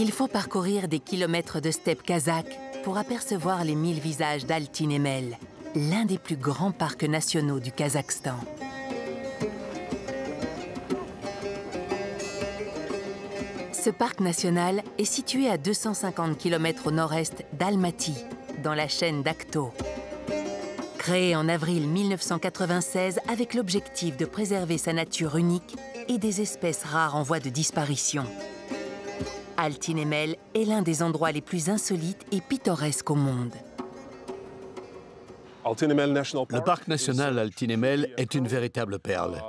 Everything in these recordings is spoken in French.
Il faut parcourir des kilomètres de steppe kazakh pour apercevoir les 1000 visages d'Altyn-Emel, l'un des plus grands parcs nationaux du Kazakhstan. Ce parc national est situé à 250 km au nord-est d'Almaty, dans la chaîne d'Akto. Créé en avril 1996 avec l'objectif de préserver sa nature unique et des espèces rares en voie de disparition. Altyn-Emel est l'un des endroits les plus insolites et pittoresques au monde. Le parc national Altyn-Emel est une véritable perle.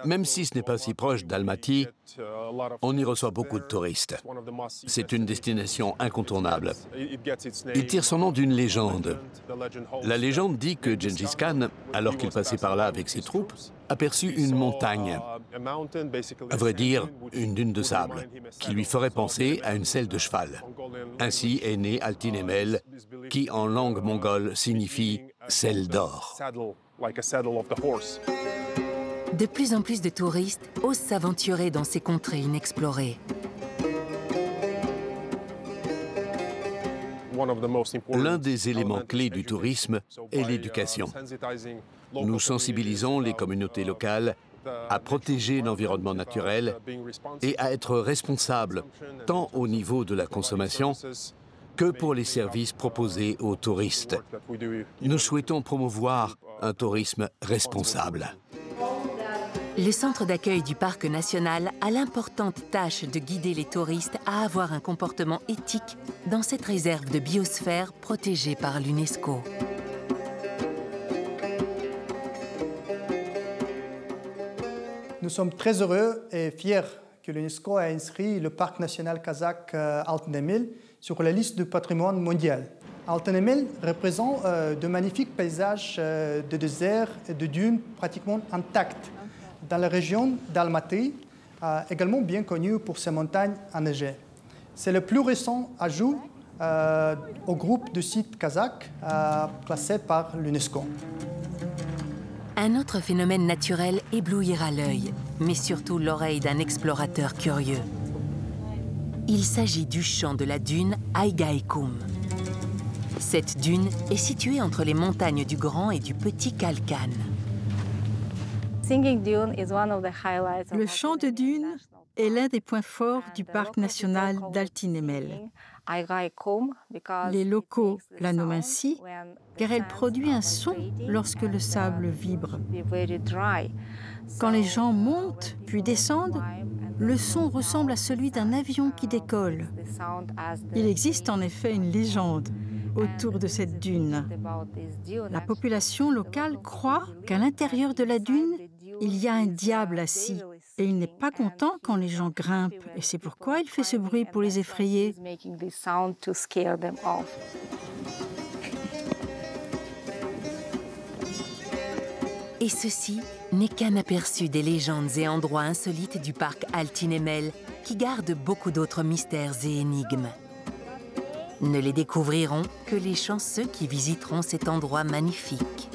Même si ce n'est pas si proche d'Almaty, on y reçoit beaucoup de touristes. C'est une destination incontournable. Il tire son nom d'une légende. La légende dit que Gengis Khan, alors qu'il passait par là avec ses troupes, aperçut une montagne, à vrai dire une dune de sable, qui lui ferait penser à une selle de cheval. Ainsi est né Altyn-Emel, qui en langue mongole signifie « selle d'or ». De plus en plus de touristes osent s'aventurer dans ces contrées inexplorées. L'un des éléments clés du tourisme est l'éducation. Nous sensibilisons les communautés locales à protéger l'environnement naturel et à être responsables tant au niveau de la consommation que pour les services proposés aux touristes. Nous souhaitons promouvoir un tourisme responsable. Le centre d'accueil du parc national a l'importante tâche de guider les touristes à avoir un comportement éthique dans cette réserve de biosphère protégée par l'UNESCO. Nous sommes très heureux et fiers que l'UNESCO a inscrit le parc national kazakh Altyn-Emel sur la liste du patrimoine mondial. Altyn-Emel représente de magnifiques paysages de désert et de dunes pratiquement intacts dans la région d'Almaty, également bien connue pour ses montagnes enneigées. C'est le plus récent ajout au groupe de sites kazakhs classés par l'UNESCO. Un autre phénomène naturel éblouira l'œil, mais surtout l'oreille d'un explorateur curieux. Il s'agit du champ de la dune Aigaïkoum. Cette dune est située entre les montagnes du Grand et du Petit Kalkan. Le champ de dune est l'un des points forts du parc national d'Altyn-Emel. Les locaux la nomment ainsi car elle produit un son lorsque le sable vibre. Quand les gens montent puis descendent, le son ressemble à celui d'un avion qui décolle. Il existe en effet une légende autour de cette dune. La population locale croit qu'à l'intérieur de la dune, il y a un diable assis et il n'est pas content quand les gens grimpent et c'est pourquoi il fait ce bruit pour les effrayer. Et ceci n'est qu'un aperçu des légendes et endroits insolites du parc Altyn-Emel qui gardent beaucoup d'autres mystères et énigmes. Ne les découvriront que les chanceux qui visiteront cet endroit magnifique.